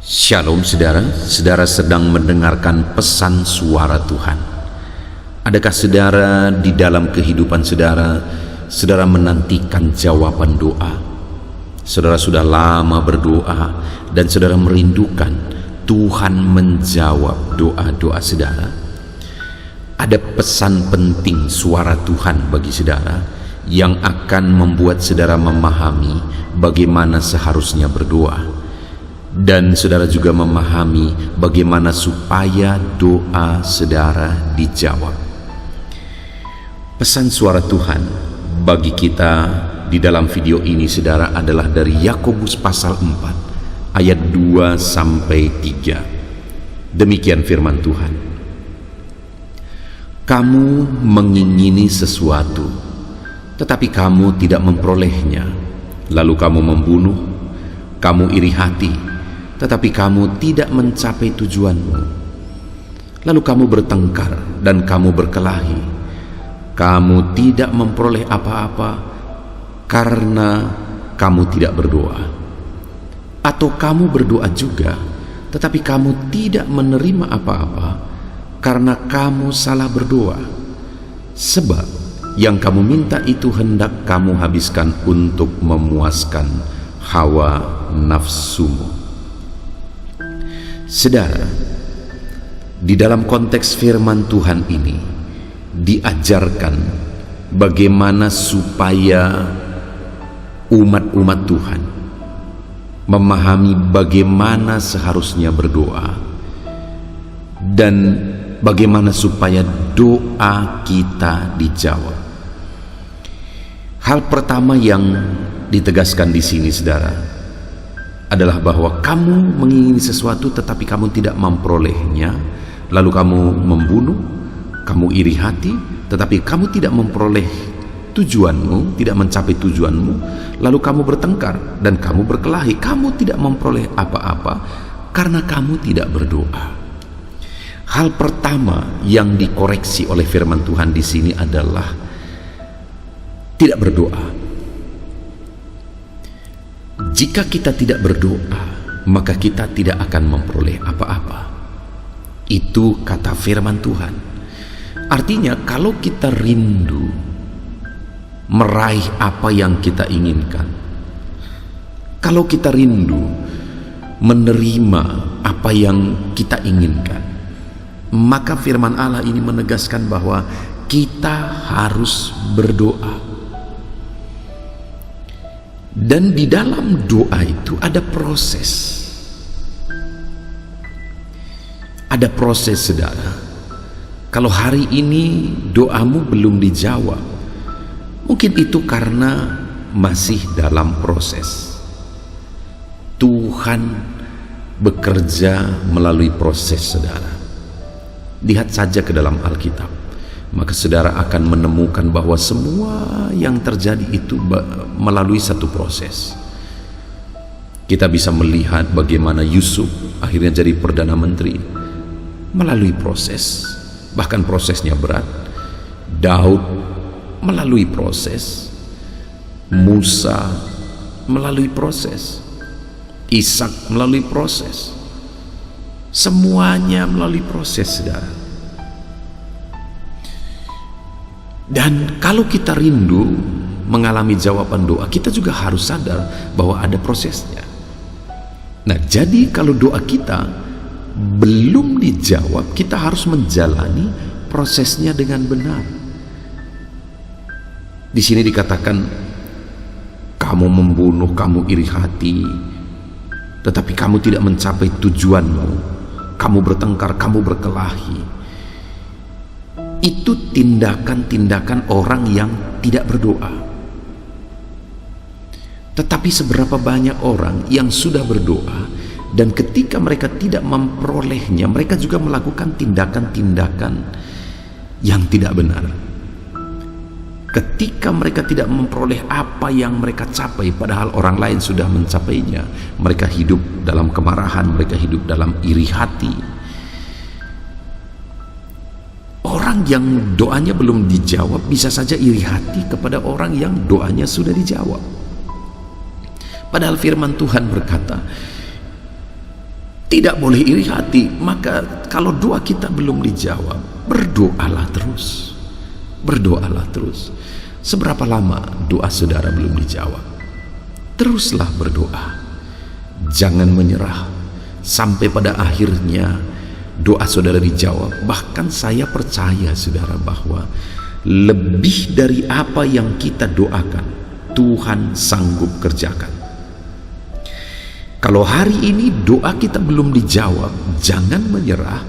Shalom saudara, saudara sedang mendengarkan pesan suara Tuhan. Adakah saudara di dalam kehidupan saudara, saudara menantikan jawaban doa? Saudara sudah lama berdoa dan saudara merindukan Tuhan menjawab doa-doa saudara. Ada pesan penting suara Tuhan bagi saudara yang akan membuat saudara memahami bagaimana seharusnya berdoa. Dan saudara juga memahami bagaimana supaya doa saudara dijawab. Pesan suara Tuhan bagi kita di dalam video ini saudara adalah dari Yakobus pasal 4 ayat 2 sampai 3. Demikian firman Tuhan. Kamu mengingini sesuatu, tetapi kamu tidak memperolehnya. Lalu kamu membunuh, kamu iri hati, tetapi kamu tidak mencapai tujuanmu. Lalu kamu bertengkar dan kamu berkelahi. Kamu tidak memperoleh apa-apa karena kamu tidak berdoa. Atau kamu berdoa juga, tetapi kamu tidak menerima apa-apa karena kamu salah berdoa. Sebab yang kamu minta itu hendak kamu habiskan untuk memuaskan hawa nafsumu. Saudara, di dalam konteks firman Tuhan ini diajarkan bagaimana supaya umat-umat Tuhan memahami bagaimana seharusnya berdoa dan bagaimana supaya doa kita dijawab. Hal pertama yang ditegaskan di sini, saudara, adalah bahwa kamu mengingini sesuatu tetapi kamu tidak memperolehnya, lalu kamu membunuh, kamu iri hati tetapi kamu tidak memperoleh tujuanmu, tidak mencapai tujuanmu, lalu kamu bertengkar dan kamu berkelahi, kamu tidak memperoleh apa-apa karena kamu tidak berdoa. Hal pertama yang dikoreksi oleh firman Tuhan di sini adalah tidak berdoa. Jika kita tidak berdoa, maka kita tidak akan memperoleh apa-apa. Itu kata firman Tuhan. Artinya kalau kita rindu meraih apa yang kita inginkan, kalau kita rindu menerima apa yang kita inginkan, maka firman Allah ini menegaskan bahwa kita harus berdoa. Dan di dalam doa itu ada proses. Ada proses, saudara. Kalau hari ini doamu belum dijawab, mungkin itu karena masih dalam proses. Tuhan bekerja melalui proses, saudara. Lihat saja ke dalam Alkitab, maka saudara akan menemukan bahwa semua yang terjadi itu melalui satu proses. Kita bisa melihat bagaimana Yusuf akhirnya jadi Perdana Menteri melalui proses, bahkan prosesnya berat. Daud melalui proses, Musa melalui proses, Ishak melalui proses, semuanya melalui proses, saudara. Dan kalau kita rindu mengalami jawaban doa, kita juga harus sadar bahwa ada prosesnya. Nah, jadi kalau doa kita belum dijawab, kita harus menjalani prosesnya dengan benar. Di sini dikatakan, kamu membunuh, kamu iri hati, tetapi kamu tidak mencapai tujuanmu. Kamu bertengkar, kamu berkelahi. Itu tindakan-tindakan orang yang tidak berdoa. Tetapi seberapa banyak orang yang sudah berdoa dan ketika mereka tidak memperolehnya, mereka juga melakukan tindakan-tindakan yang tidak benar. Ketika mereka tidak memperoleh apa yang mereka capai, padahal orang lain sudah mencapainya, mereka hidup dalam kemarahan, mereka hidup dalam iri hati. Orang yang doanya belum dijawab bisa saja iri hati kepada orang yang doanya sudah dijawab. Padahal firman Tuhan berkata, Tidak boleh iri hati. Maka kalau doa kita belum dijawab, berdoalah terus. Berdoalah terus. Seberapa lama doa saudara belum dijawab? Teruslah berdoa. Jangan menyerah sampai pada akhirnya doa saudara dijawab. Bahkan saya percaya saudara bahwa lebih dari apa yang kita doakan, Tuhan sanggup kerjakan. Kalau hari ini doa kita belum dijawab, jangan menyerah,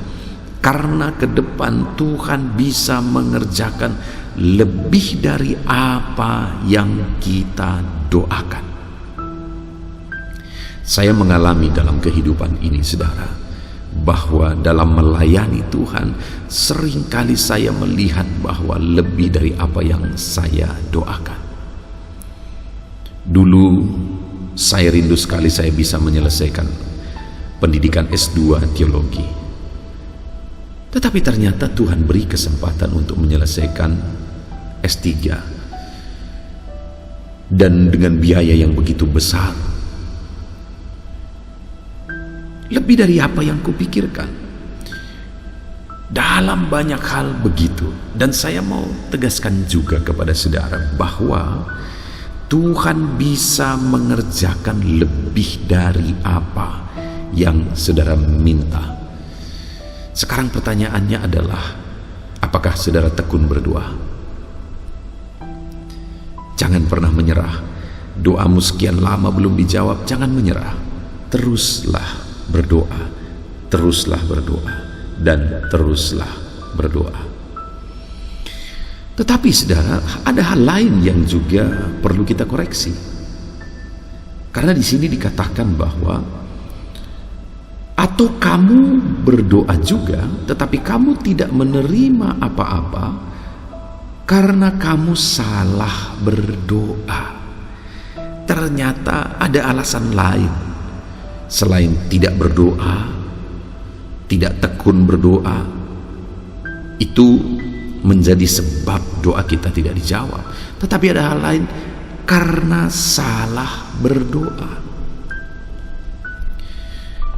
karena ke depan Tuhan bisa mengerjakan lebih dari apa yang kita doakan. Saya mengalami dalam kehidupan ini saudara, bahwa dalam melayani Tuhan seringkali saya melihat bahwa lebih dari apa yang saya doakan. Dulu saya rindu sekali saya bisa menyelesaikan pendidikan S2 teologi. Tetapi ternyata Tuhan beri kesempatan untuk menyelesaikan S3. Dan dengan biaya yang begitu besar. Lebih dari apa yang kupikirkan. Dalam banyak hal begitu. Dan saya mau tegaskan juga kepada saudara bahwa Tuhan bisa mengerjakan lebih dari apa yang saudara minta. Sekarang pertanyaannya adalah, apakah saudara tekun berdoa? Jangan pernah menyerah. Doamu sekian lama belum dijawab, jangan menyerah. Teruslah berdoa, teruslah berdoa, dan teruslah berdoa. Tetapi saudara, ada hal lain yang juga perlu kita koreksi. Karena di sini dikatakan bahwa atau kamu berdoa juga, tetapi kamu tidak menerima apa-apa karena kamu salah berdoa. Ternyata ada alasan lain selain tidak berdoa, tidak tekun berdoa. Itu menjadi sebab doa kita tidak dijawab. Tetapi ada hal lain, karena salah berdoa.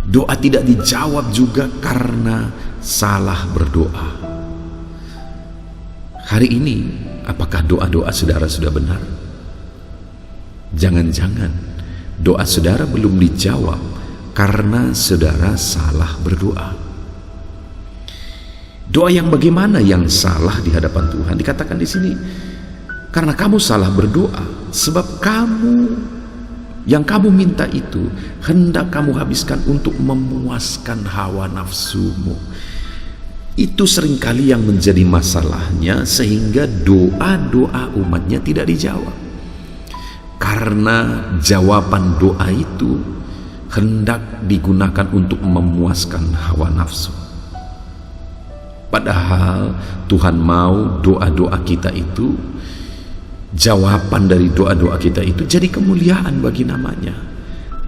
Doa tidak dijawab juga karena salah berdoa. Hari ini, apakah doa-doa saudara sudah benar? Jangan-jangan doa saudara belum dijawab karena saudara salah berdoa. Doa yang bagaimana yang salah di hadapan Tuhan? Dikatakan di sini, karena kamu salah berdoa, sebab yang kamu minta itu hendak kamu habiskan untuk memuaskan hawa nafsumu. Itu seringkali yang menjadi masalahnya, sehingga doa-doa umatnya tidak dijawab. Karena jawaban doa itu hendak digunakan untuk memuaskan hawa nafsu. Padahal Tuhan mau doa-doa kita itu, jawaban dari doa-doa kita itu jadi kemuliaan bagi namanya.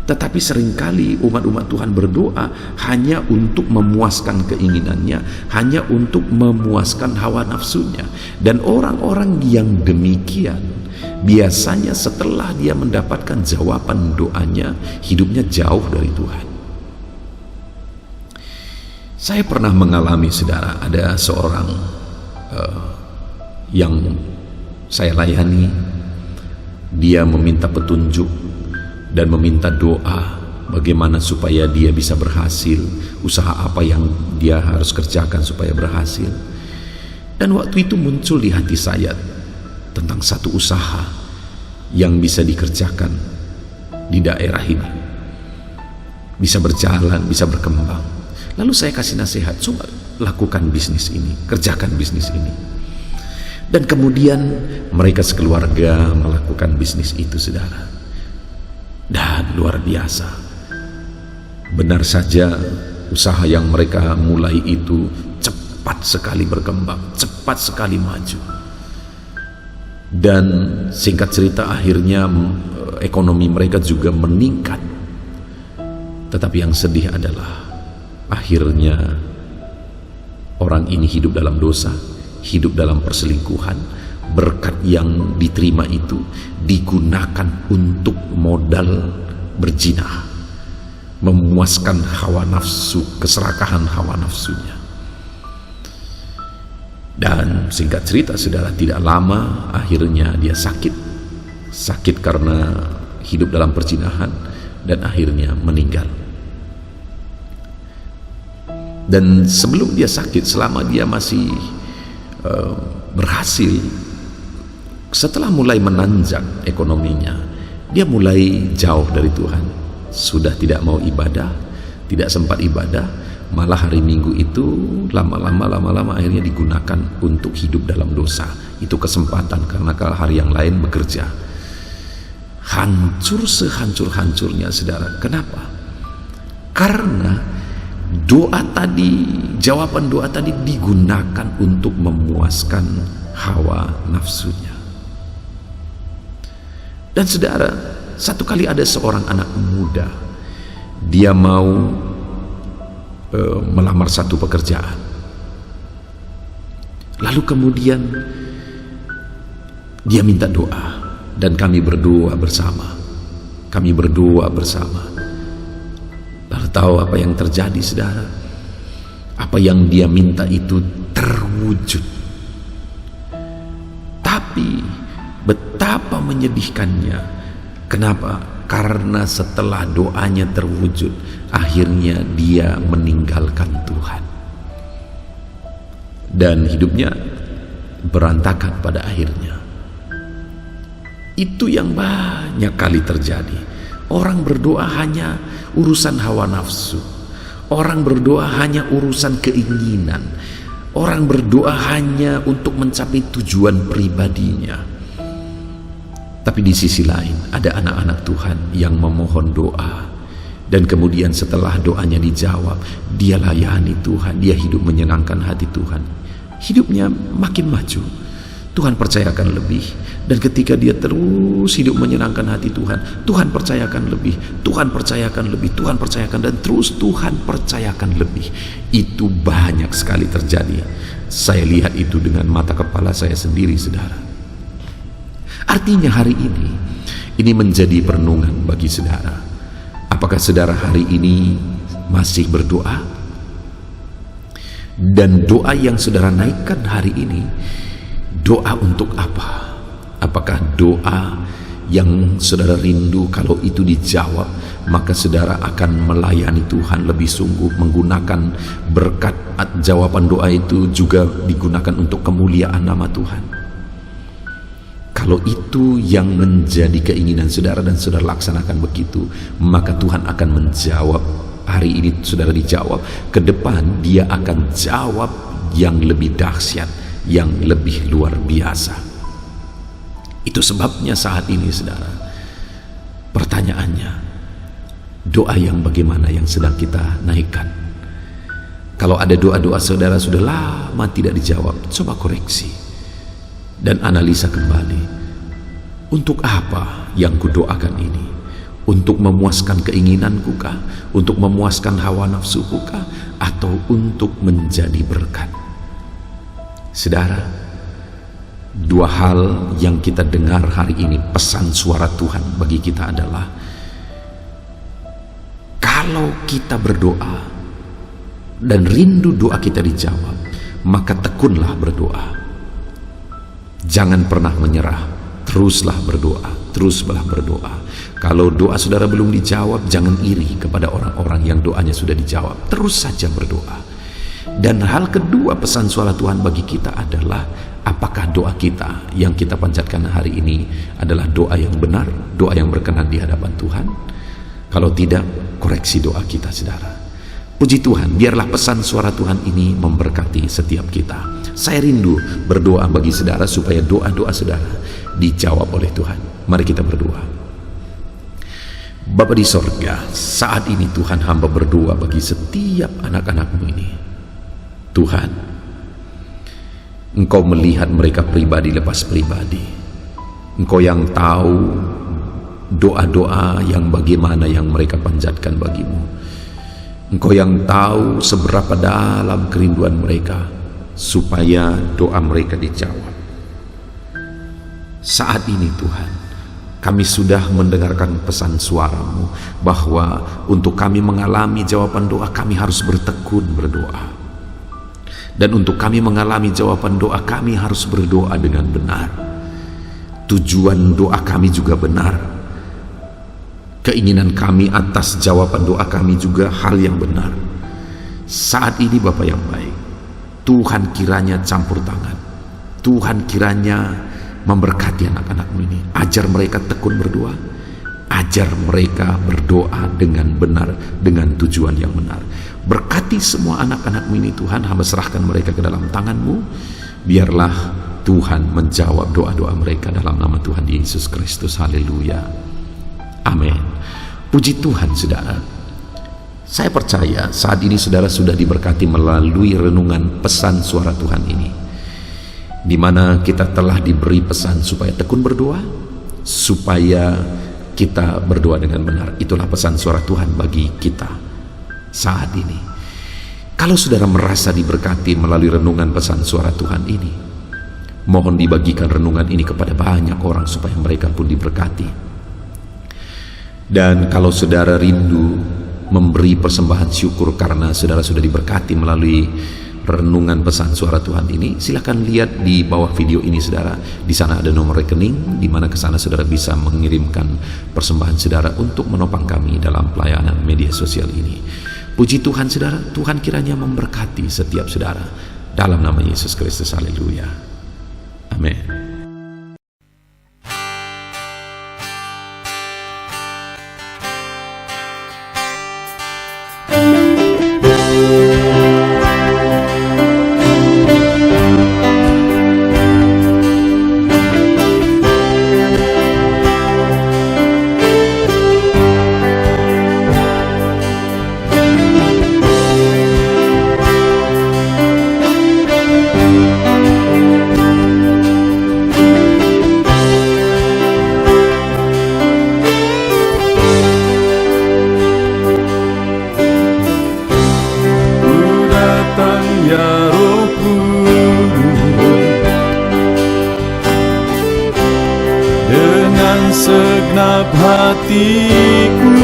Tetapi seringkali umat-umat Tuhan berdoa hanya untuk memuaskan keinginannya, hanya untuk memuaskan hawa nafsunya. Dan orang-orang yang demikian, biasanya setelah dia mendapatkan jawaban doanya, hidupnya jauh dari Tuhan. Saya pernah mengalami saudara, ada seorang yang saya layani, dia meminta petunjuk dan meminta doa bagaimana supaya dia bisa berhasil, usaha apa yang dia harus kerjakan supaya berhasil. Dan waktu itu muncul di hati saya tentang satu usaha yang bisa dikerjakan di daerah ini, bisa berjalan, bisa berkembang. Lalu saya kasih nasihat, coba lakukan bisnis ini, kerjakan bisnis ini. Dan kemudian mereka sekeluarga melakukan bisnis itu saudara. Dan luar biasa. Benar saja usaha yang mereka mulai itu cepat sekali berkembang, cepat sekali maju. Dan singkat cerita akhirnya ekonomi mereka juga meningkat. Tetapi yang sedih adalah akhirnya orang ini hidup dalam dosa, hidup dalam perselingkuhan. Berkat yang diterima itu digunakan untuk modal berzinah. memuaskan hawa nafsu, keserakahan hawa nafsunya. Dan singkat cerita saudara, tidak lama akhirnya dia sakit karena hidup dalam perzinahan dan akhirnya meninggal. Dan sebelum dia sakit, selama dia masih berhasil, setelah mulai menanjak ekonominya, dia mulai jauh dari Tuhan, sudah tidak mau ibadah, tidak sempat ibadah, malah hari Minggu itu lama-lama akhirnya digunakan untuk hidup dalam dosa. Itu kesempatan, karena kalau hari yang lain bekerja. Hancur sehancur-hancurnya saudara. Kenapa? Karena doa tadi, jawaban doa tadi digunakan untuk memuaskan hawa nafsunya. Dan saudara, satu kali ada seorang anak muda, dia mau melamar satu pekerjaan. Lalu kemudian dia minta doa, dan kami berdoa bersama. Lalu tahu apa yang terjadi saudara? Apa yang dia minta itu terwujud. Tapi betapa menyedihkannya. Kenapa? Karena setelah doanya terwujud, akhirnya dia meninggalkan Tuhan. Dan hidupnya berantakan pada akhirnya. Itu yang banyak kali terjadi. Orang berdoa hanya urusan hawa nafsu. Orang berdoa hanya urusan keinginan. Orang berdoa hanya untuk mencapai tujuan pribadinya. Tapi di sisi lain ada anak-anak Tuhan yang memohon doa, dan kemudian setelah doanya dijawab, dia layani Tuhan, dia hidup menyenangkan hati Tuhan, hidupnya makin maju, Tuhan percayakan lebih. Dan ketika dia terus hidup menyenangkan hati Tuhan, Tuhan percayakan lebih, Tuhan percayakan lebih, Tuhan percayakan, dan terus Tuhan percayakan lebih. Itu banyak sekali terjadi. Saya lihat itu dengan mata kepala saya sendiri saudara. Artinya hari ini menjadi perenungan bagi saudara. Apakah saudara hari ini masih berdoa? Dan doa yang saudara naikkan hari ini, doa untuk apa? Apakah doa yang saudara rindu kalau itu dijawab, maka saudara akan melayani Tuhan lebih sungguh, menggunakan berkat jawaban doa itu juga digunakan untuk kemuliaan nama Tuhan? Kalau itu yang menjadi keinginan saudara dan saudara laksanakan begitu, maka Tuhan akan menjawab. Hari ini saudara dijawab, ke depan dia akan jawab yang lebih dahsyat, yang lebih luar biasa. Itu sebabnya saat ini saudara, pertanyaannya, doa yang bagaimana yang sedang kita naikkan? Kalau ada doa-doa saudara sudah lama tidak dijawab, coba koreksi dan analisa kembali. Untuk apa yang kudoakan ini? Untuk memuaskan keinginanku kah? Untuk memuaskan hawa nafsuku kah? Atau untuk menjadi berkat? Saudara, dua hal yang kita dengar hari ini, pesan suara Tuhan bagi kita adalah, kalau kita berdoa dan rindu doa kita dijawab, maka tekunlah berdoa. Jangan pernah menyerah, teruslah berdoa. Kalau doa saudara belum dijawab, jangan iri kepada orang-orang yang doanya sudah dijawab. Terus saja berdoa. Dan hal kedua, pesan suara Tuhan bagi kita adalah, apakah doa kita yang kita panjatkan hari ini adalah doa yang benar, doa yang berkenan di hadapan Tuhan? Kalau tidak, koreksi doa kita saudara. Puji Tuhan, biarlah pesan suara Tuhan ini memberkati setiap kita. Saya rindu berdoa bagi saudara supaya doa-doa saudara dijawab oleh Tuhan. Mari kita berdoa. Bapa di sorga, saat ini Tuhan, hamba berdoa bagi setiap anak-anak-Mu ini. Tuhan, Engkau melihat mereka pribadi lepas pribadi. Engkau yang tahu doa-doa yang bagaimana yang mereka panjatkan bagi-Mu. Engkau yang tahu seberapa dalam kerinduan mereka supaya doa mereka dijawab. Saat ini Tuhan, Kami sudah mendengarkan pesan suara-Mu bahwa untuk kami mengalami jawaban doa, kami harus bertekun berdoa. Dan untuk kami mengalami jawaban doa, kami harus berdoa dengan benar. Tujuan doa kami juga benar. Keinginan kami atas jawaban doa kami juga hal yang benar. Saat ini Bapa yang baik, Tuhan kiranya campur tangan. Tuhan kiranya memberkati anak-anak-Mu ini. Ajar mereka tekun berdoa. Ajar mereka berdoa dengan benar, dengan tujuan yang benar. Berkati semua anak-anak-Mu ini Tuhan. Hamba serahkan mereka ke dalam tangan-Mu. Biarlah Tuhan menjawab doa-doa mereka dalam nama Tuhan Yesus Kristus. Haleluya. Amin. Puji Tuhan saudara. Saya percaya saat ini saudara sudah diberkati melalui renungan pesan suara Tuhan ini, di mana kita telah diberi pesan supaya tekun berdoa, supaya kita berdoa dengan benar. Itulah pesan suara Tuhan bagi kita saat ini. Kalau saudara merasa diberkati melalui renungan pesan suara Tuhan ini, mohon dibagikan renungan ini kepada banyak orang supaya mereka pun diberkati. Dan kalau saudara rindu memberi persembahan syukur karena saudara sudah diberkati melalui renungan pesan suara Tuhan ini, silakan lihat di bawah video ini saudara. Di sana ada nomor rekening di mana ke sana saudara bisa mengirimkan persembahan saudara untuk menopang kami dalam pelayanan media sosial ini. Puji Tuhan saudara, Tuhan kiranya memberkati setiap saudara dalam nama Yesus Kristus. Haleluya. Amin. Segenap hatiku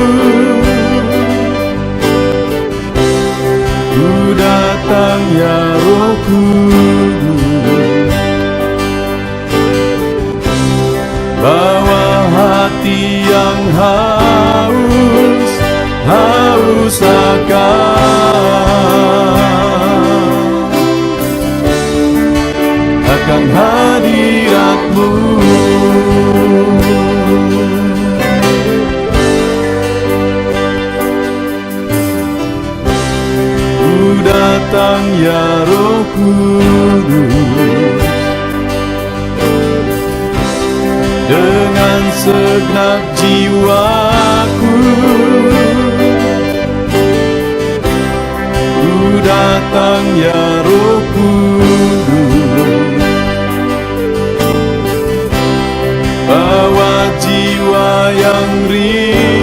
ku datang ya Roh Kudus, bawa hati yang haus akan hadirat-Mu. Datang ya Roh Kudus, dengan segenap jiwaku ku datang ya Roh Kudus, bawa jiwa yang rindu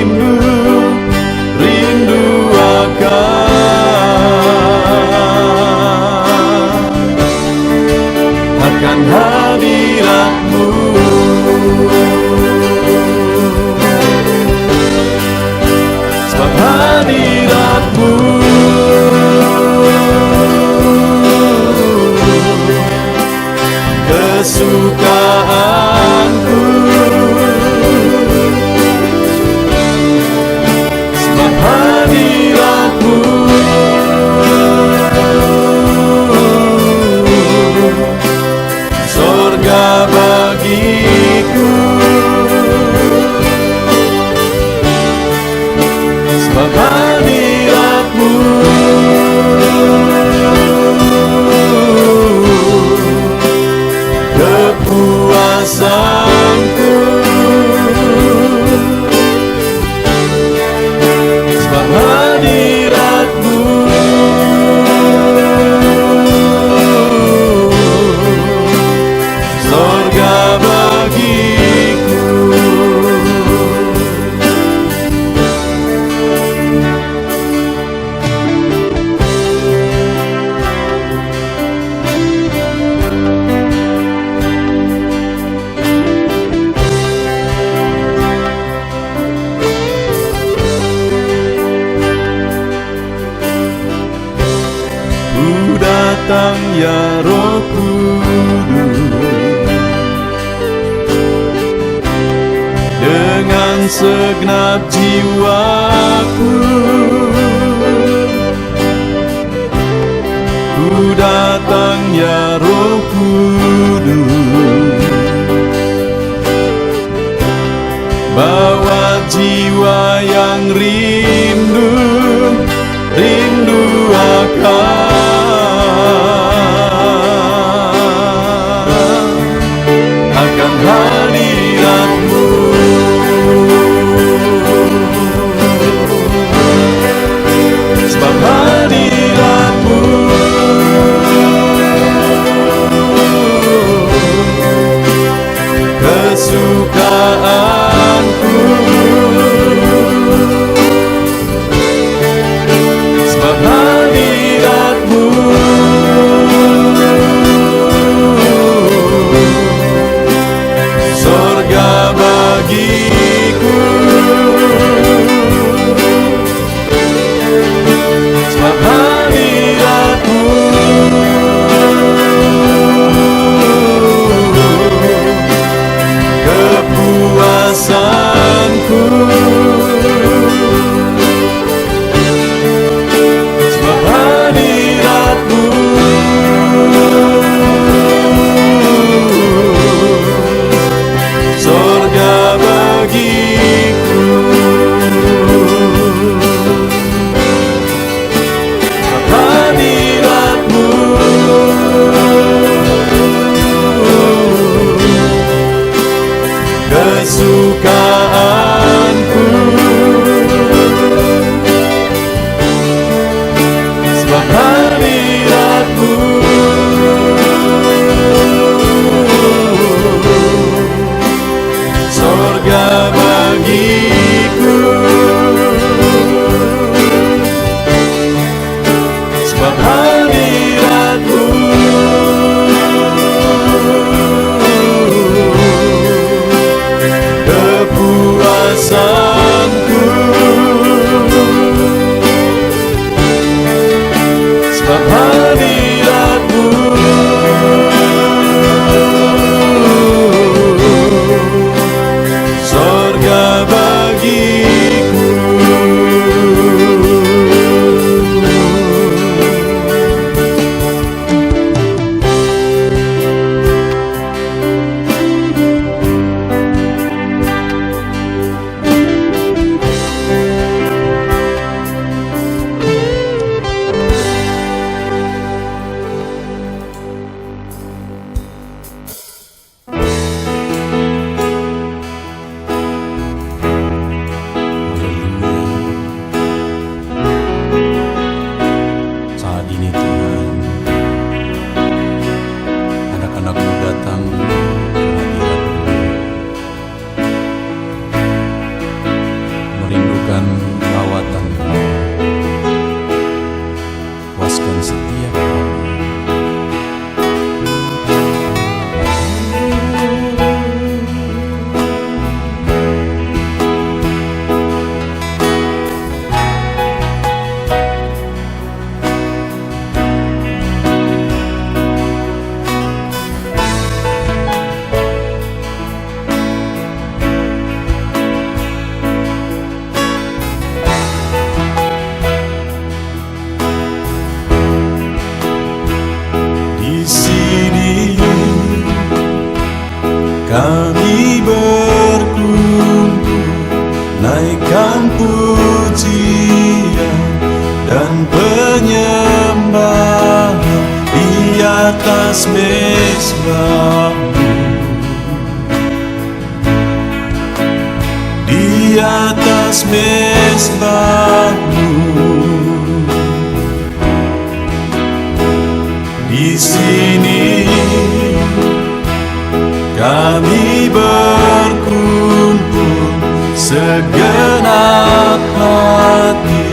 akan hadirat-Mu. Sebab hadirat-Mu datang ya Roh Kudus, dengan segenap jiwaku ku datang ya Roh Kudus, bawa jiwa yang rindu akan hadirat-Mu. Sebab hadirat-Mu kesukaanku, sebab hadirat-Mu sorga bagiku, sebab hadirat-Mu kepuasanku, sebab hadirat-Mu sorga bagiku, sebab hadirat-Mu kesukaanku, sebab hadirat-Mu sorga bagiku, sebab hadirat-Mu kepuasanku, sebab hadirat-Mu sorga bagiku. Saat ini Tuhan, anak-anak-Mu datang ke hadirat-Mu, merindukan lawatan-Mu. Puaskan setiap kami. Kami berkumpul, naikkan pujian dan penyembahan di atas mezbah-Mu, di atas mezbah-Mu. Di sini kami berkumpul, segenap hati,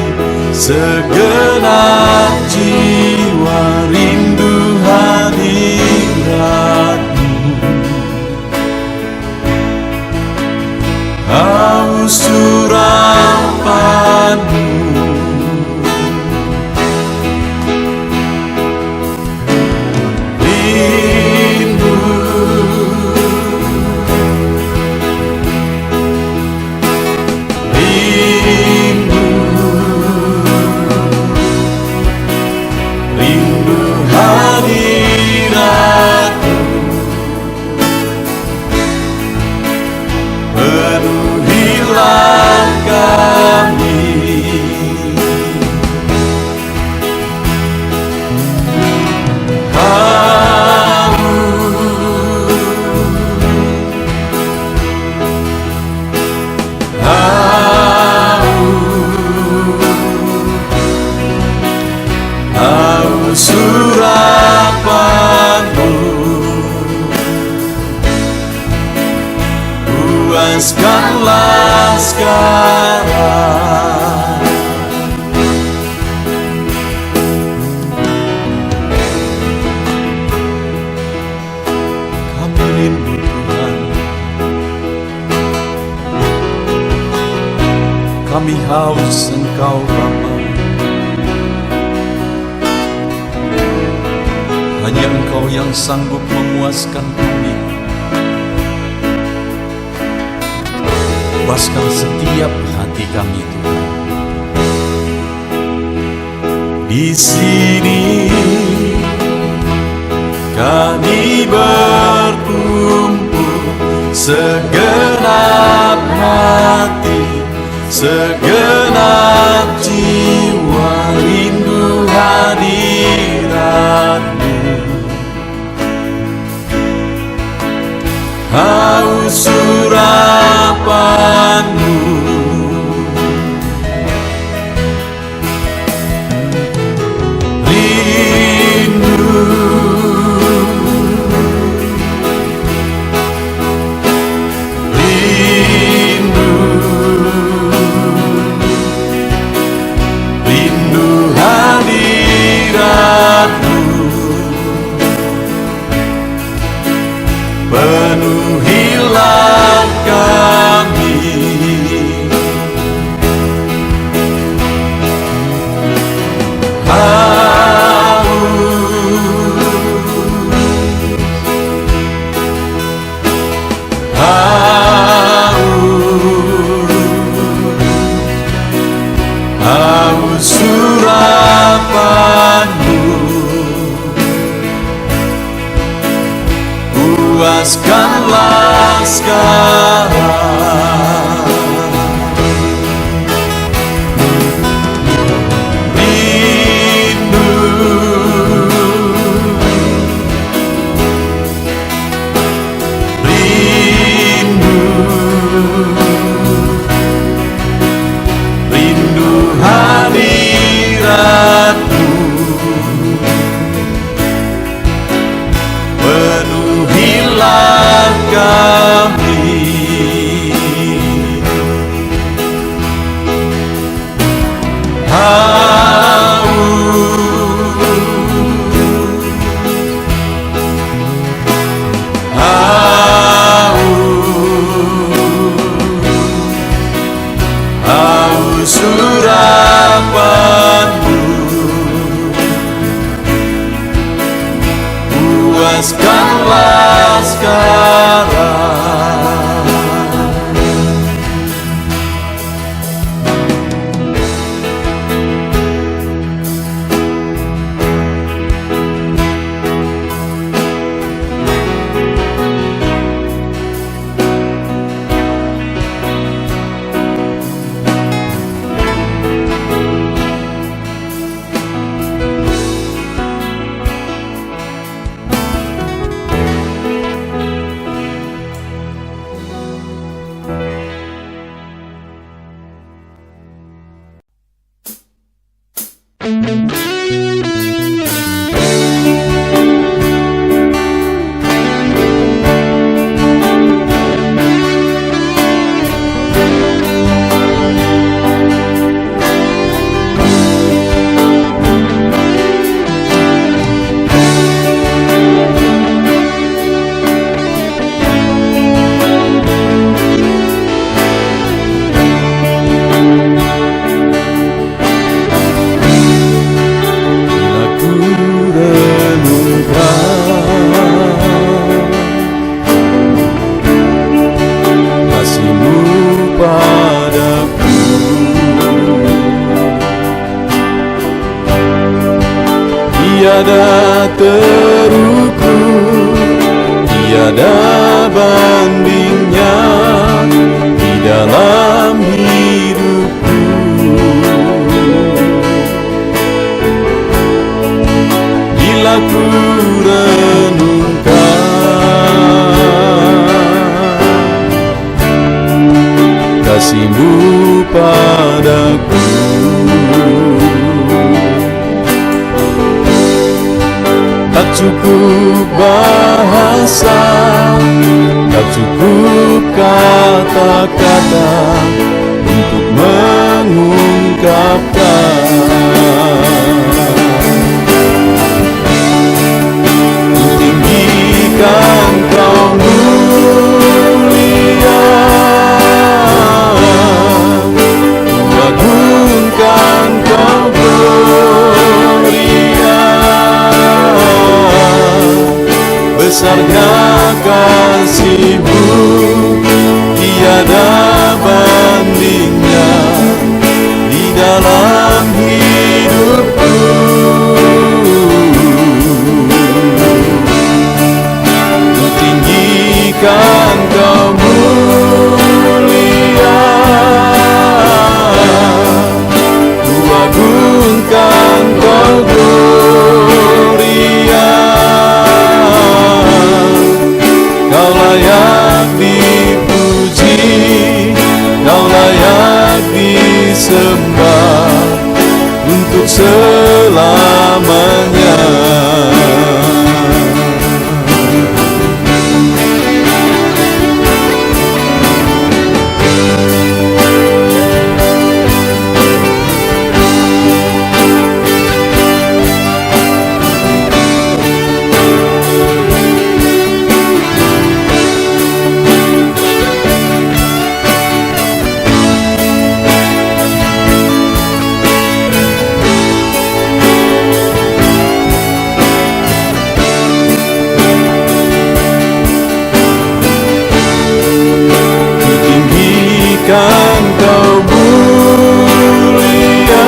segenap jiwa rindu hadirat-Mu, haus urapan-Mu. haus urapan-Mu, puaskanlah sekarang. Kami rindu Tuhan, kami haus Engkau Bapa. Hanya Engkau yang sanggup memuaskan kami. Puaskan setiap hati kami Tuhan. Di sini kami berkumpul, segenap hati, segenap jiwa, rindu hadirat-Mu. Haus urapan-Mu, rindu, rindu, rindu hadirat-Mu. Penuhilah kami, haus urapan-Mu, puaskanlah sekarang. Rindu, rindu, rindu hadirat-Mu. Penuhilah kami, haus urapan-Mu, puaskanlah sekarang. Tiada terukur, tiada bandingnya di dalam hidupku. Bila ku renungkan kasih-Mu padaku, sanggup kata-kata untuk mengungkapkan. Tinggikan Kau mulia, agungkan Kau gloria. Besarnya kasih-Mu, tiada bandingnya di dalam hidupku. Ku tinggikan Kau mulia, ku agungkan Kau gloria. Kau layak dipuji, Kau layak disembah untuk selamanya. Kan Kau mulia,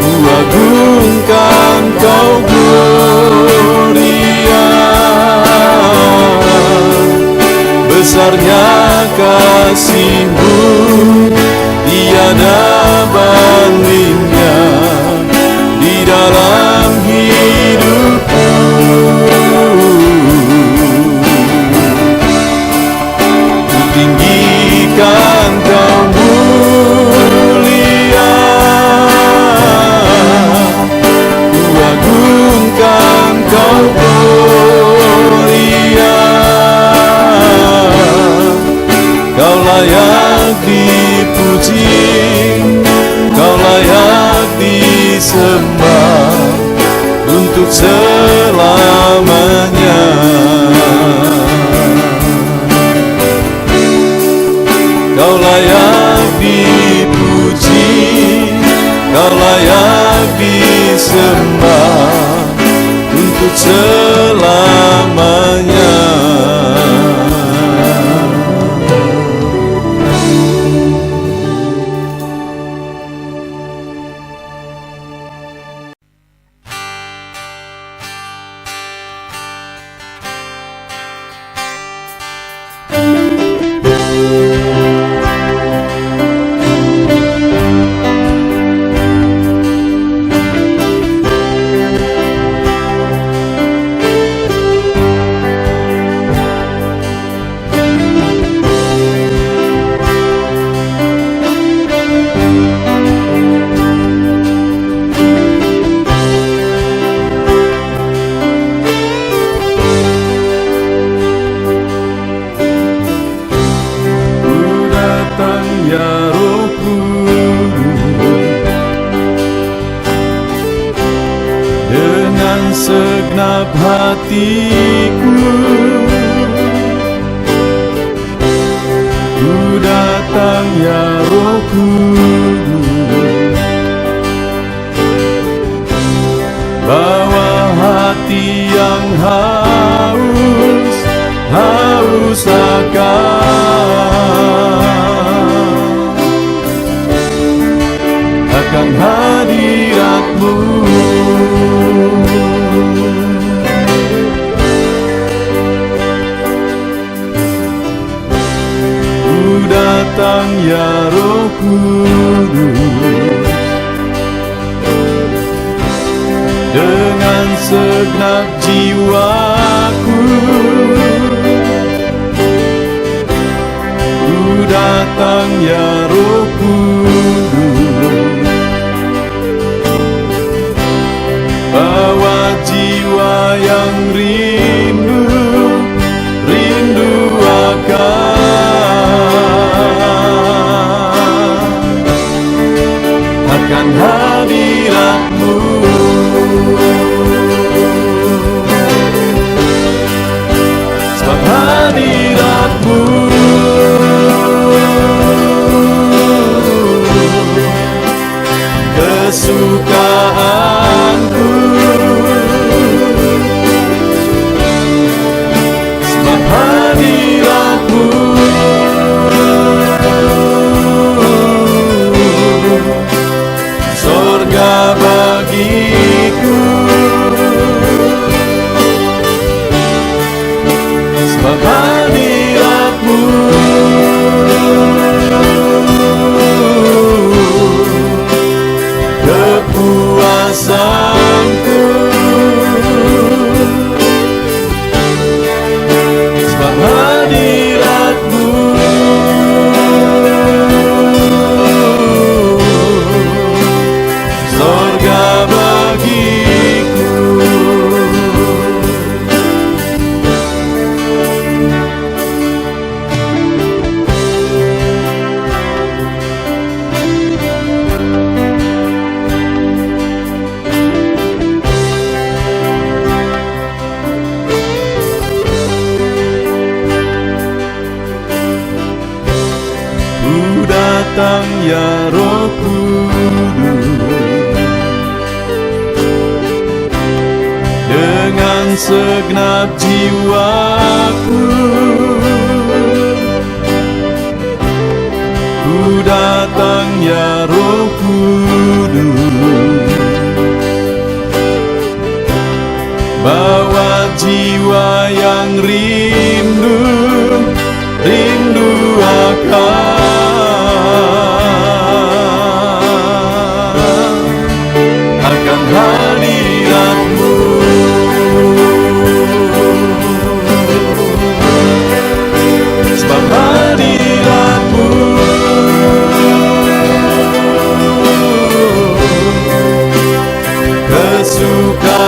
ku agungkan Kau gloria. Besarnya kasih-Mu, tiada bandingnya di dalam hidupku. Tinggikan Kau mulia, ku agungkan Kau gloria. Kau layak dipuji, Kau layak disembah untuk selamanya. Kau layak dipuji, Kau layak disembah untuk selamanya. Segenap hatiku ku datang ya Roh Kudus, bawa hati yang haus akan hadirat-Mu. Datang ya Roh Kudus, dengan segenap jiwaku ku datang ya Roh Kudus, bawa jiwa yang rindu akan hadirat-Mu. Sebab hadirat-Mu kesukaanku. Sebab hadirat-Mu surga bagiku. Sebab hadirat-Mu kepuasanku. Sebab hadirat-Mu surga bagiku. Ku datang ya Roh Kudus dengan segenap jiwaku. Ku datang ya Roh Kudus, bawa jiwa yang rindu akan hadirat-Mu. Sebab hadirat-Mu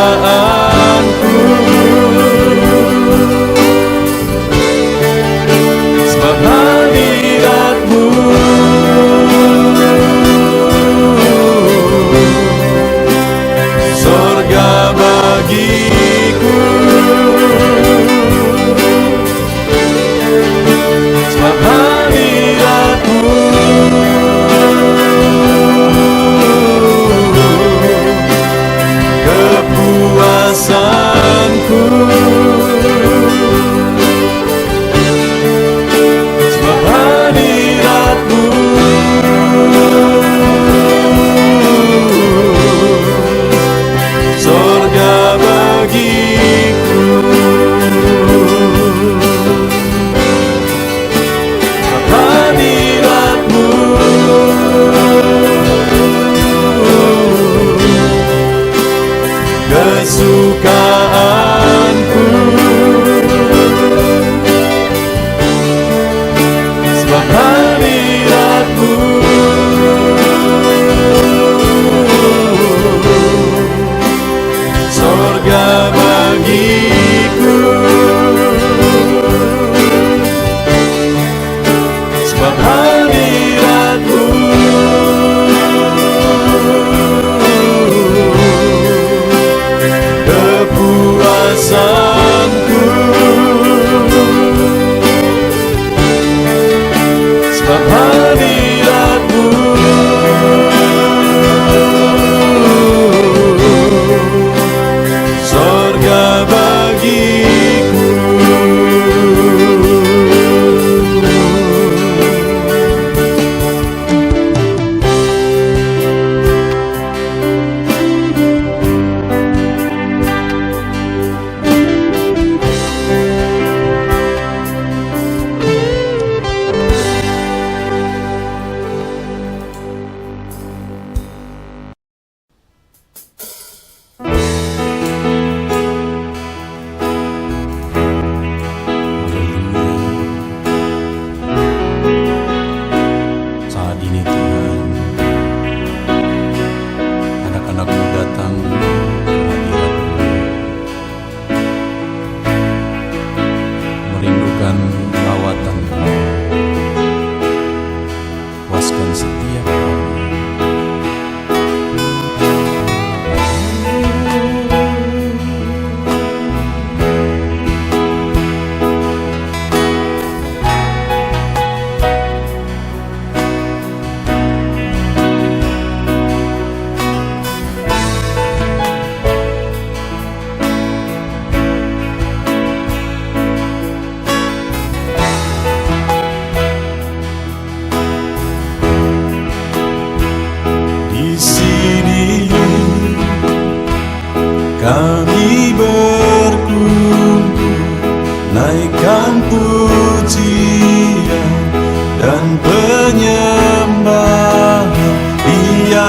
kesukaanku. Sebab hadirat-Mu surga bagiku. Sebab hadirat-Mu kepuasanku. Sebab hadirat-Mu surga bagiku. Sebab hadirat-Mu kesukaanku. Sebab hadirat-Mu surga bagiku. Sebab hadirat-Mu kepuasanku.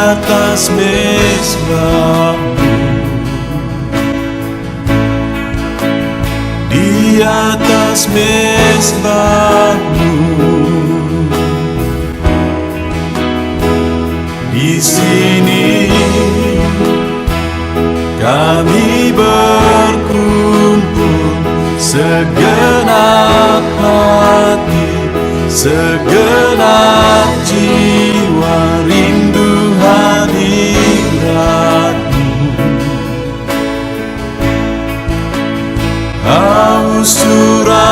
atas mezbahmu, di atas mezbahmu. Di sini kami berkumpul, segenap hati, segenap jiwa, rindu hadiratmu. Haus urapanmu,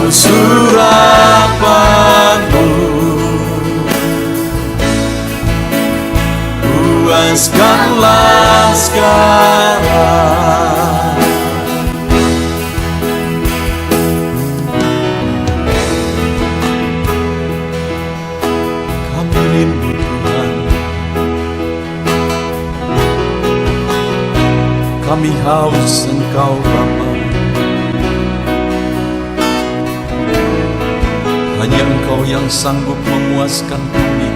surapanmu, puaskanlah sekarang. Kami rindu Tuhan, kami haus Engkau Bapa. Hanya Engkau yang sanggup memuaskan kami.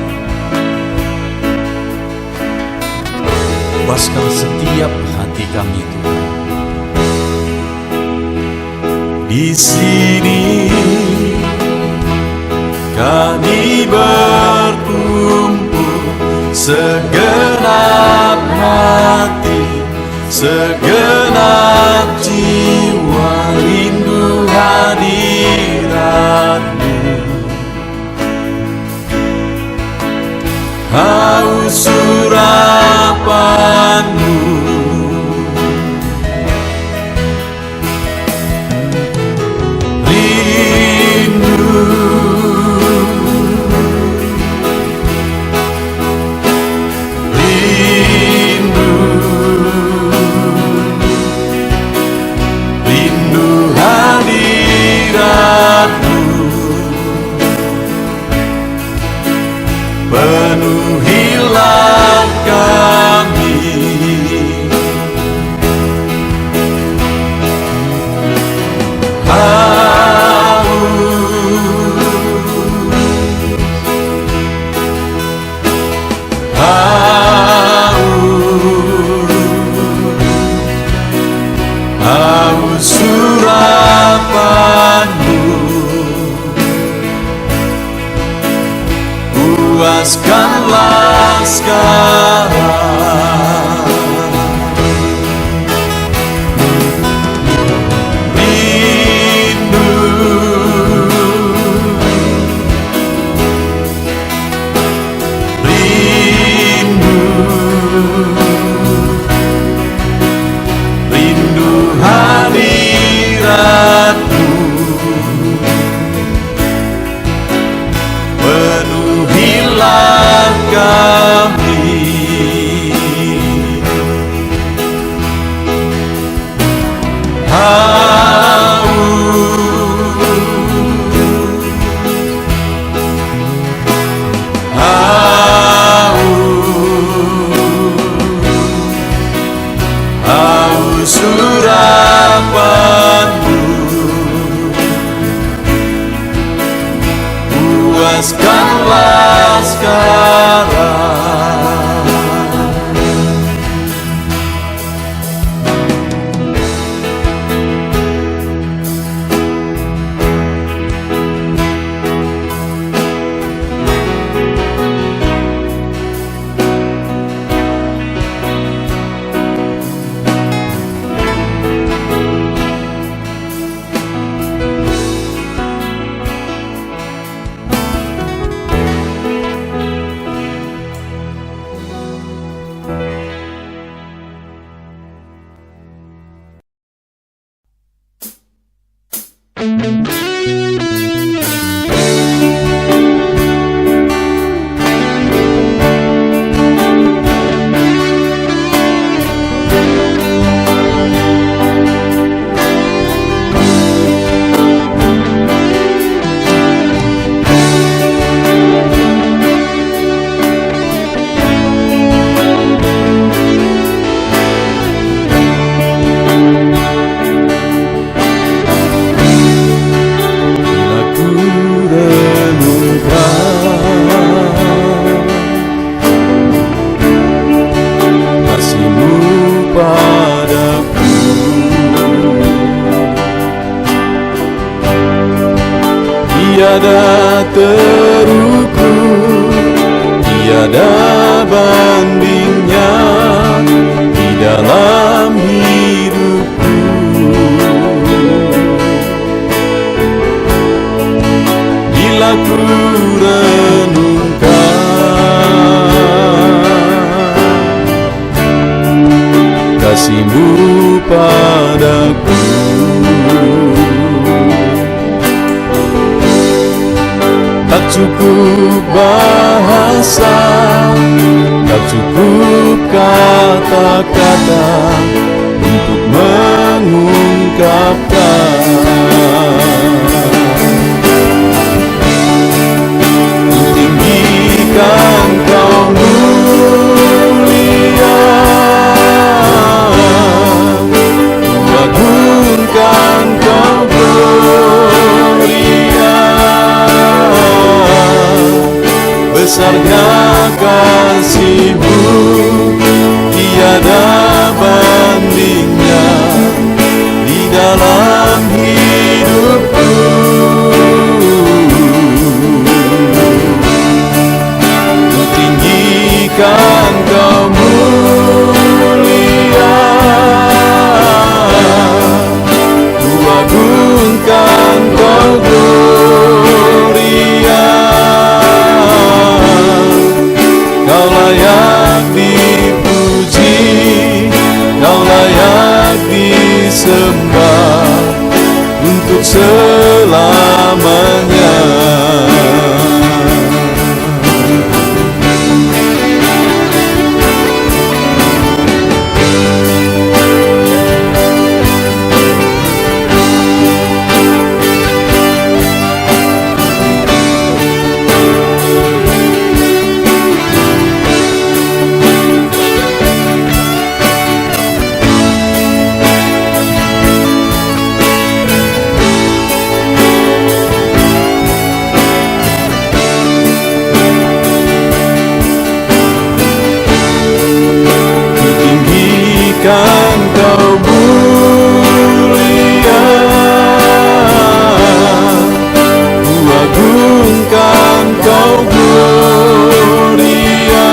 Puaskan setiap hati kami, Tuhan. Di sini kami berkumpul, segenap hati, segenap jiwa, rindu hadiratmu. Haus urapanmu, rindu, rindu, rindu hadiratmu. Penuhilah kami, haus urapanmu, puaskanlah sekarang. Rindu, rindu, rindu hadiratmu. Penuhilah kami, haus urapanmu, puaskanlah sekarang. terukur, tiada bandingnya di dalam hidupku. Bila ku renungkan kasih-Mu padaku, tak cukup bahasa, tak cukup kata-kata untuk mengungkapkan. Tinggikan Kau mulia, agungkan Kau gloria, besarnya kasih-Mu, tiada bandingnya di dalam hidupku. Ku tinggikan Kau mulia, ku agungkan Kau gloria, Kau layak dipuji, Kau layak disembah untuk selamanya. Kan Kau mulia, ku agungkan Kau gloria,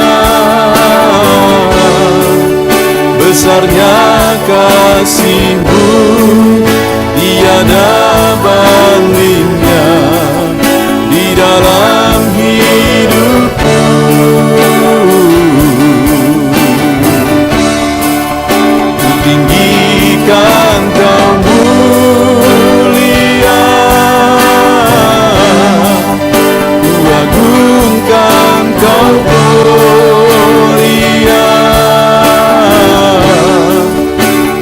besarnya kasih-Mu, tiada bandingnya di dalam hidupku. Tinggikan Kau mulia, ku agungkan Kau gloria,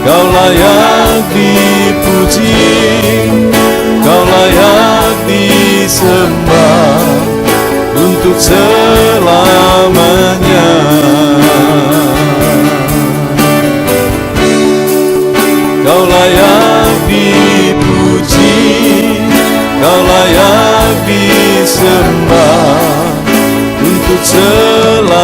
Kau layak dipuji, Kau layak disembah untuk selamanya. Kau layak dipuji, Kau layak disembah untuk selamanya.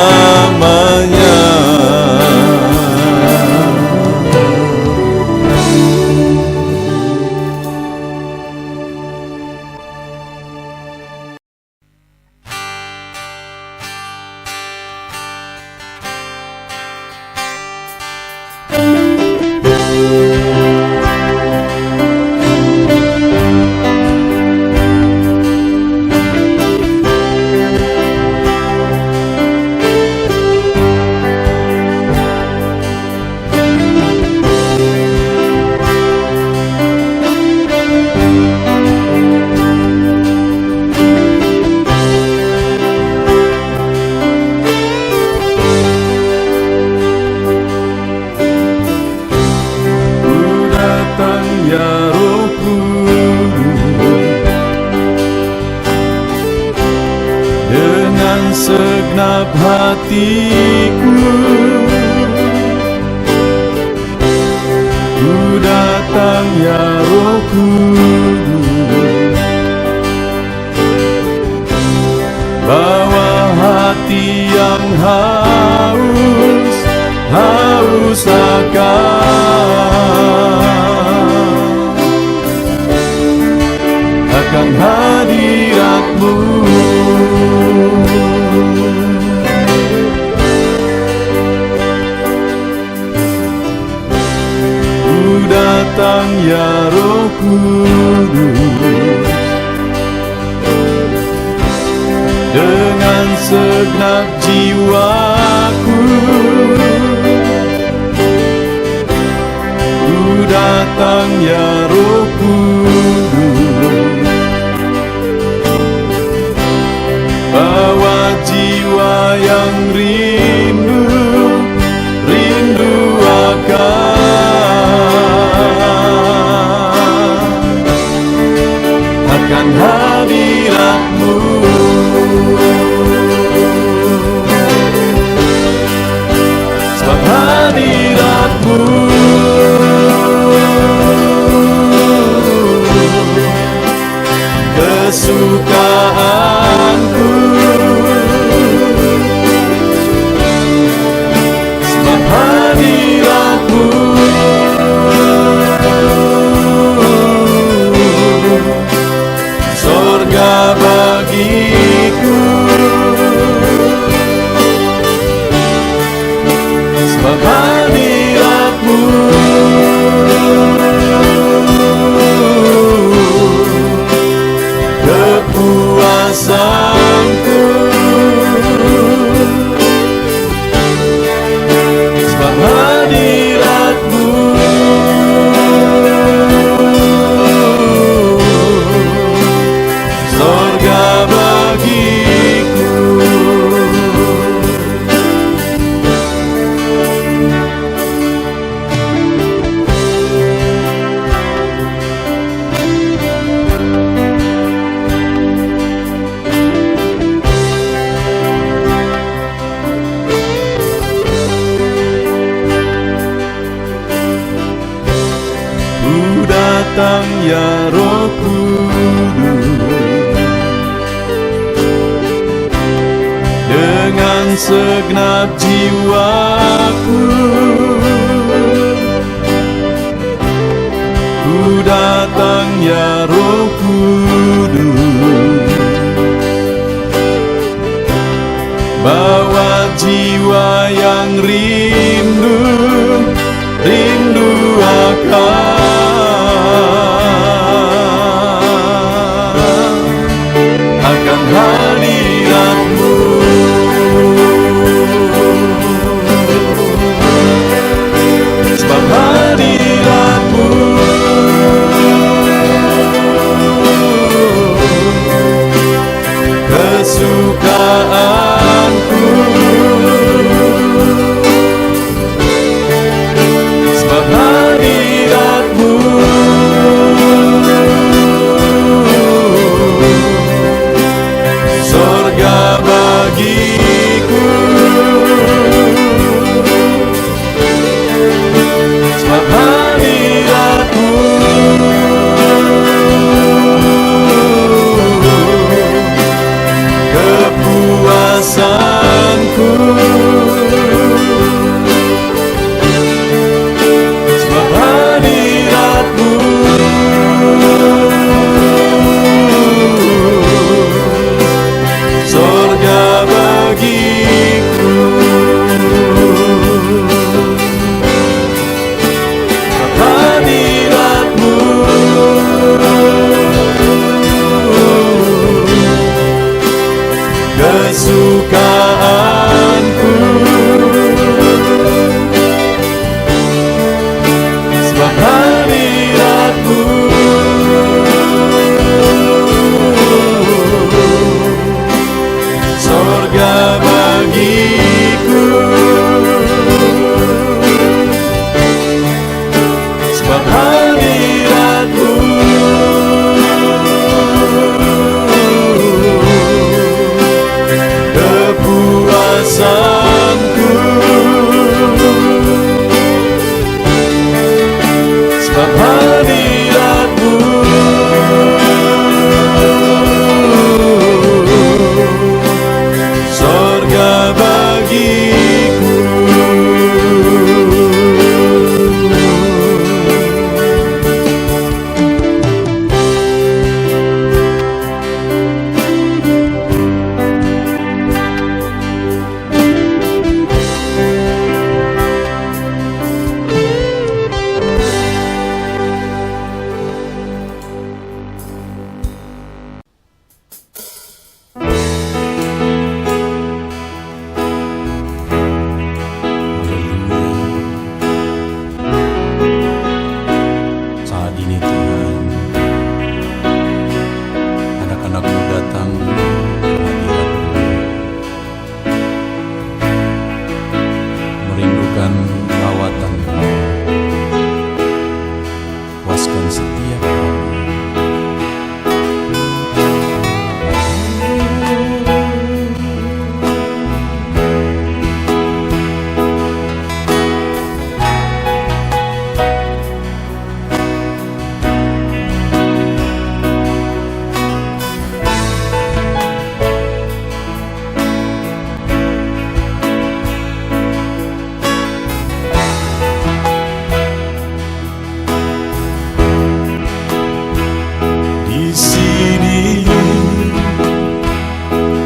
Segenap hatiku, ku datang ya Roh Kudus, bawa hati yang haus, haus akan hadirat-Mu. hadirat-Mu. Ku datang ya Roh Kudus, dengan segenap jiwaku. Ku datang ya Roh Kudus, bawa jiwa yang rindu akan hadirat-Mu. Sebab hadirat-Mu kesukaanku. Sebab hadirat-Mu sorga bagiku. Sebab hadirat-Mu kepuasanku. Sebab hadirat-Mu sorga bagiku. Ku datang ya Roh Kudus, dengan segenap jiwaku. Ku datang ya Roh Kudus, bawa jiwa yang rindu akan hadirat-Mu. Sebab hadirat-Mu kesukaanku. Sebab hadirat-Mu sorga bagiku. Sebab hadirat-Mu kepuasanku. Sebab hadirat-Mu sorga bagiku. Sebab hadirat-Mu kesukaanku. Sebab hadirat-Mu sorga bagiku. Sebab hadirat-Mu kepuasanku. Sebab hadirat-Mu sorga bagiku. kehadiran-Mu, merindukan lawatan-Mu. Puaskan setiap kami.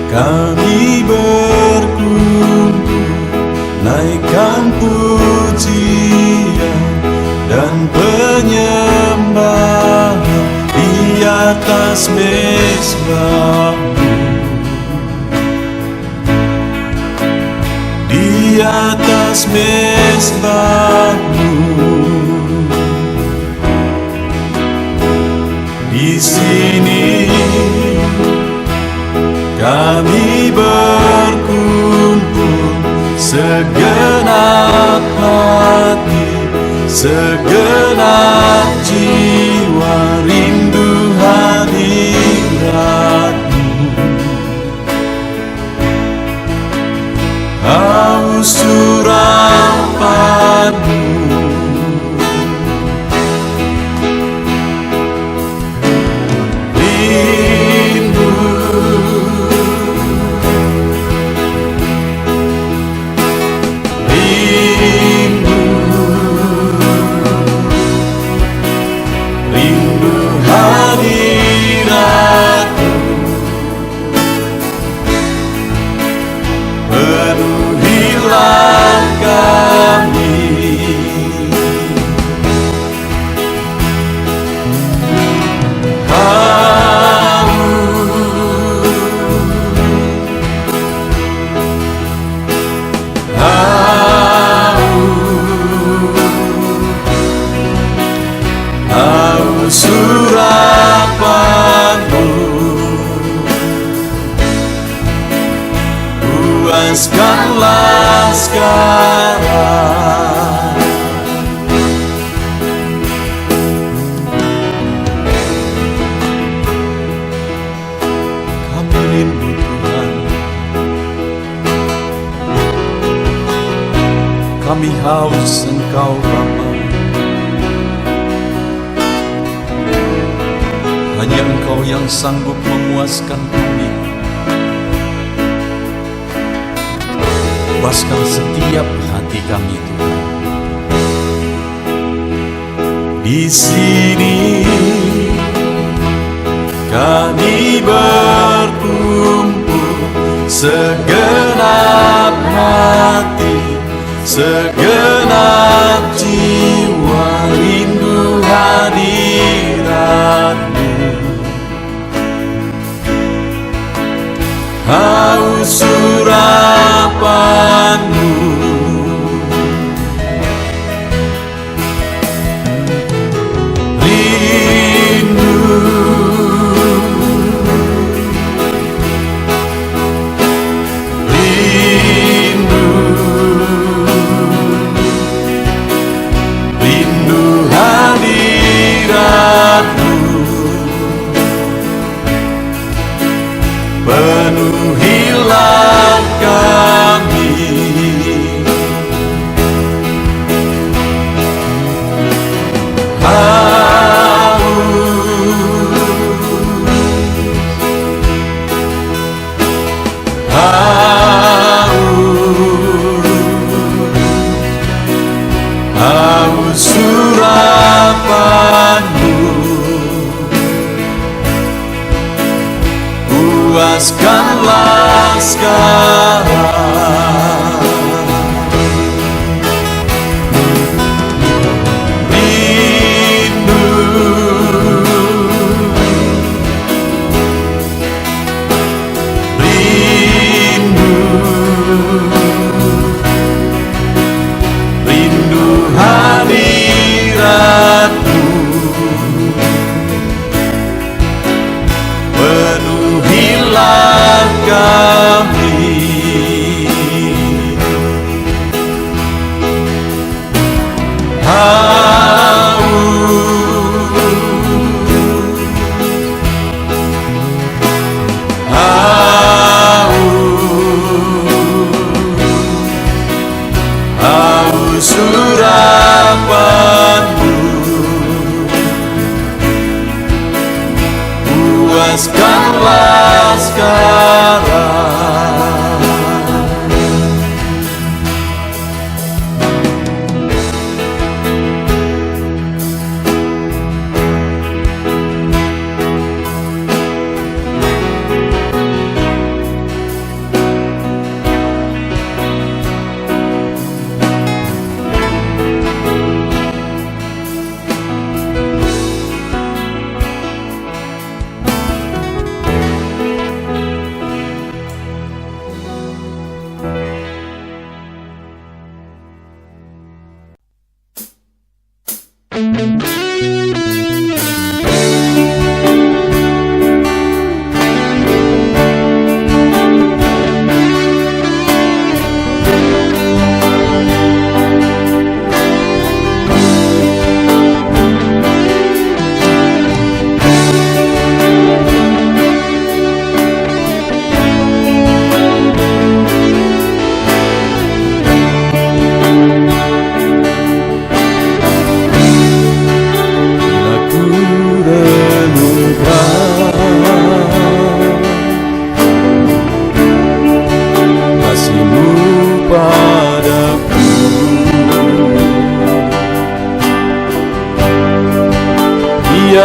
Kami berkumpul, naikkan pujian dan penyembahan di atas mezbah-Mu, di atas mezbah-Mu. Di sini kami berkumpul, segenap hati, segenap jiwa, rindu hadirat-Mu, haus surapan-Mu. Surapan-Mu, puaskanlah sekarang. Kami rindu Tuhan, kami haus Engkau Bapa. Hanya Engkau yang sanggup memuaskan kami. Puaskan setiap hati kami, Tuhan. Di sini kami berkumpul, segenap hati, segenap jiwa, rindu hadirat-Mu, haus surapan-Mu. Penuhilah kami, haus surapan-Mu, puaskanlah sekarang. Rindu, rindu, rindu hadirat-Mu, penuhilah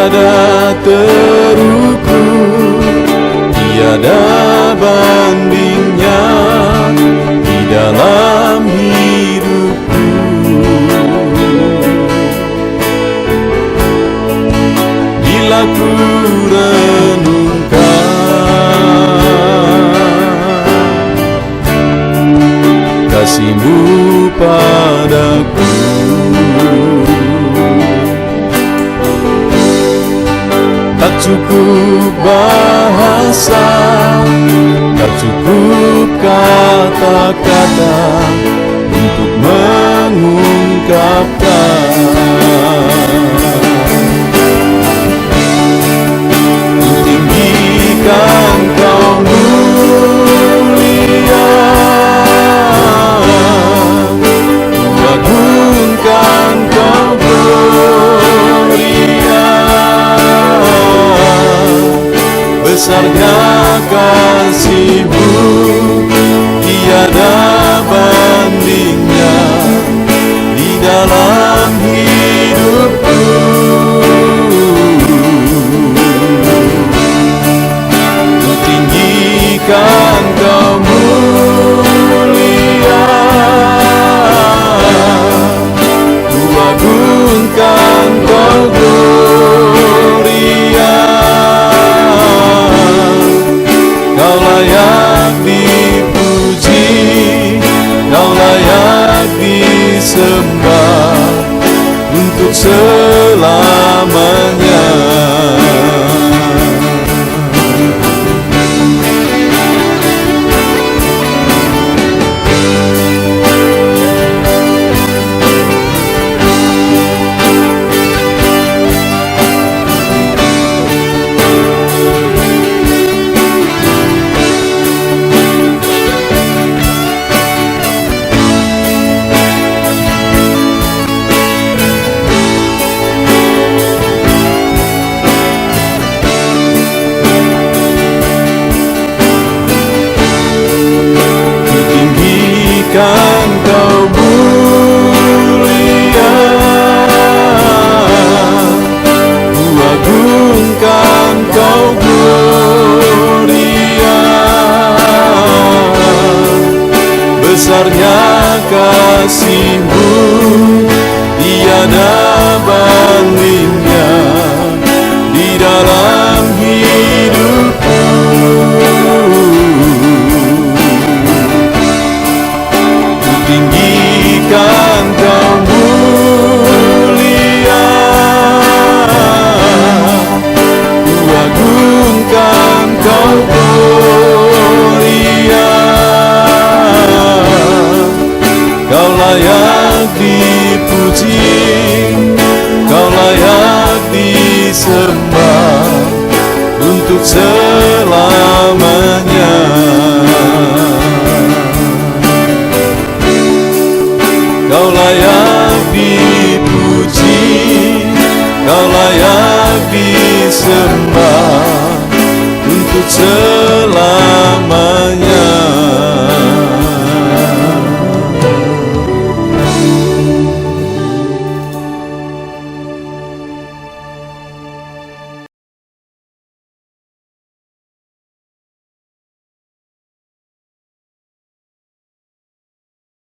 tiada terukur, tiada bandingnya di dalam hidupku. Bila ku renungkan kasih-Mu padaku, tak cukup bahasa, tak cukup kata-kata untuk mengungkapkan. Ku tinggikan Kau mulia, ku agungkan Kau gloria. Besarnya kasih-Mu, tiada bandingnya di dalam hidupku. Ku tinggikan Kau mulia, ku agungkan Kau gloria. Kau layak dipuji, Kau layak disembah untuk selamanya. Kan Kau mulia, ku agungkan Kau gloria. Besarnya kasih-Mu, tiada banding